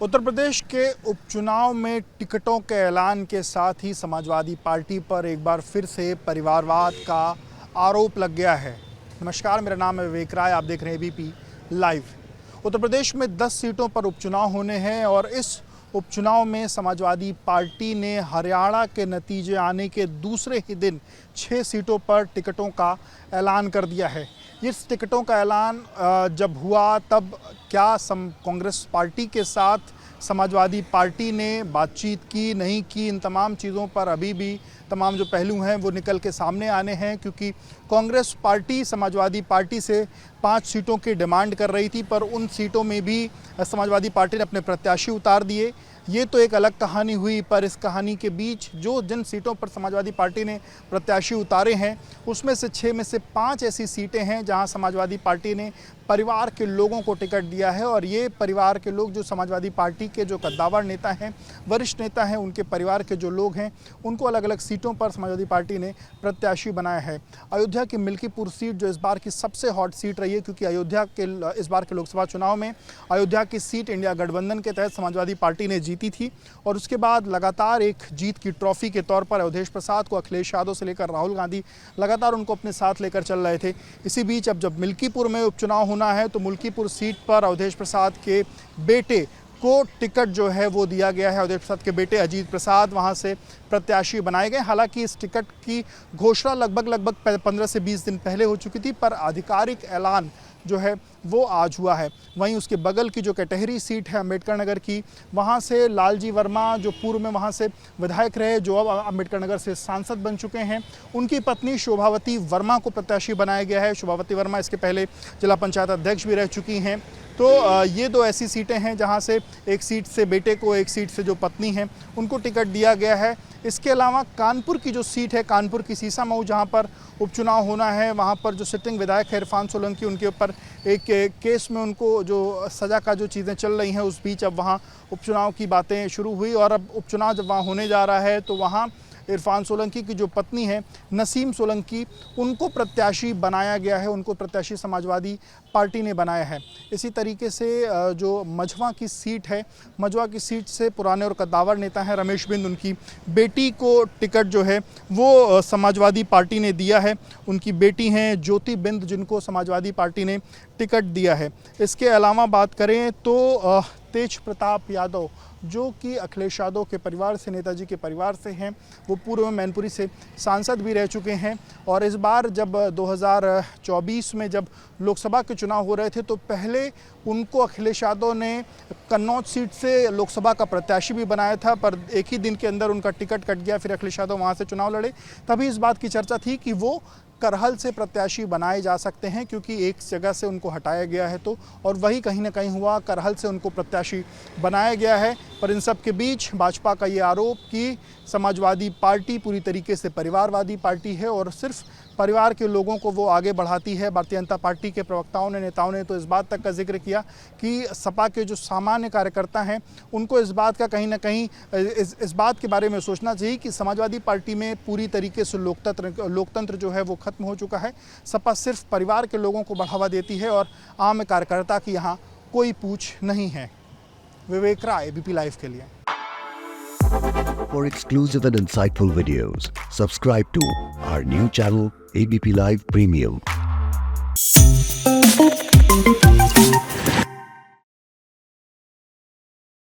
उत्तर प्रदेश के उपचुनाव में टिकटों के ऐलान के साथ ही समाजवादी पार्टी पर एक बार फिर से परिवारवाद का आरोप लग गया है। नमस्कार, मेरा नाम है विवेक राय, आप देख रहे हैं एबीपी लाइव। उत्तर प्रदेश में 10 सीटों पर उपचुनाव होने हैं और इस उपचुनाव में समाजवादी पार्टी ने हरियाणा के नतीजे आने के दूसरे ही दिन 6 सीटों पर टिकटों का ऐलान कर दिया है। इस टिकटों का ऐलान जब हुआ तब क्या कांग्रेस पार्टी के साथ समाजवादी पार्टी ने बातचीत की नहीं की, इन तमाम चीज़ों पर अभी भी तमाम जो पहलू हैं वो निकल के सामने आने हैं, क्योंकि कांग्रेस पार्टी समाजवादी पार्टी से 5 सीटों की डिमांड कर रही थी, पर उन सीटों में भी समाजवादी पार्टी ने अपने प्रत्याशी उतार दिए। ये तो एक अलग कहानी हुई, पर इस कहानी के बीच जिन सीटों पर समाजवादी पार्टी ने प्रत्याशी उतारे हैं उसमें से 6 में से 5 ऐसी सीटें हैं जहां समाजवादी पार्टी ने परिवार के लोगों को टिकट दिया है। और ये परिवार के लोग जो समाजवादी पार्टी के जो कद्दावर नेता हैं, वरिष्ठ नेता हैं, उनके परिवार के जो लोग हैं उनको अलग अलग सीटों पर समाजवादी पार्टी ने प्रत्याशी बनाया है। अयोध्या की मिल्कीपुर सीट जो इस बार की सबसे हॉट सीट रही है, क्योंकि अयोध्या के इस बार के लोकसभा चुनाव में अयोध्या की सीट इंडिया गठबंधन के तहत समाजवादी पार्टी ने जीती थी और उसके बाद लगातार एक जीत की ट्रॉफी के तौर पर अवधेश प्रसाद को अखिलेश यादव से लेकर राहुल गांधी लगातार उनको अपने साथ लेकर चल रहे थे। इसी बीच अब जब मिल्कीपुर में उपचुनाव होना है तो मिल्कीपुर सीट पर अवधेश प्रसाद के बेटे को टिकट जो है वो दिया गया है। अवधेश प्रसाद के बेटे अजीत प्रसाद वहां से प्रत्याशी बनाए गए। हालांकि इस टिकट की घोषणा लगभग 15 से 20 दिन पहले हो चुकी थी, पर आधिकारिक ऐलान जो है वो आज हुआ है। वहीं उसके बगल की जो कटहरी सीट है अम्बेडकर नगर की, वहां से लालजी वर्मा जो पूर्व में वहां से विधायक रहे, जो अब अम्बेडकर नगर से सांसद बन चुके हैं, उनकी पत्नी शोभावती वर्मा को प्रत्याशी बनाया गया है। शोभावती वर्मा इसके पहले जिला पंचायत अध्यक्ष भी रह चुकी हैं। तो ये 2 ऐसी सीटें हैं जहां से एक सीट से बेटे को, एक सीट से जो पत्नी है उनको टिकट दिया गया है। इसके अलावा कानपुर की जो सीट है, कानपुर की सीसामऊ, जहां पर उपचुनाव होना है, वहां पर जो सिटिंग विधायक है इरफान सोलंकी, उनके ऊपर एक केस में उनको जो सज़ा का जो चीज़ें चल रही हैं, उस बीच अब वहां उपचुनाव की बातें शुरू हुई और अब उपचुनाव जब वहां होने जा रहा है तो वहां इरफान सोलंकी की जो पत्नी है नसीम सोलंकी, उनको प्रत्याशी बनाया गया है, उनको प्रत्याशी समाजवादी पार्टी ने बनाया है। इसी तरीके से जो मझवा की सीट है, मझवा की सीट से पुराने और कद्दावर नेता हैं रमेश बिंद, उनकी बेटी को टिकट जो है वो समाजवादी पार्टी ने दिया है। उनकी बेटी हैं ज्योति बिंद, जिनको समाजवादी पार्टी ने टिकट दिया है। इसके अलावा बात करें तो तेज प्रताप यादव, जो कि अखिलेश यादव के परिवार से, नेताजी के परिवार से हैं, वो पूर्व में मैनपुरी से सांसद भी रह चुके हैं और इस बार जब 2024 में जब लोकसभा के चुनाव हो रहे थे तो पहले उनको अखिलेश यादव ने कन्नौज सीट से लोकसभा का प्रत्याशी भी बनाया था, पर एक ही दिन के अंदर उनका टिकट कट गया, फिर अखिलेश यादव वहाँ से चुनाव लड़े। तभी इस बात की चर्चा थी कि वो करहल से प्रत्याशी बनाए जा सकते हैं, क्योंकि एक जगह से उनको हटाया गया है तो, और वही कहीं ना कहीं हुआ, करहल से उनको प्रत्याशी बनाया गया है। पर इन सब के बीच भाजपा का ये आरोप कि समाजवादी पार्टी पूरी तरीके से परिवारवादी पार्टी है और सिर्फ परिवार के लोगों को वो आगे बढ़ाती है। भारतीय जनता पार्टी के प्रवक्ताओं ने, नेताओं ने तो इस बात तक का जिक्र किया कि सपा के जो सामान्य कार्यकर्ता हैं उनको इस बात का कहीं ना कहीं इस बात के बारे में सोचना चाहिए कि समाजवादी पार्टी में पूरी तरीके से लोकतंत्र जो है वो खत्म हो चुका है। सपा सिर्फ परिवार के लोगों को बढ़ावा देती है और आम कार्यकर्ता की यहाँ कोई पूछ नहीं है। विवेक राय, एबीपी लाइव के लिए। For exclusive and insightful videos, subscribe to our new channel ABP Live Premium.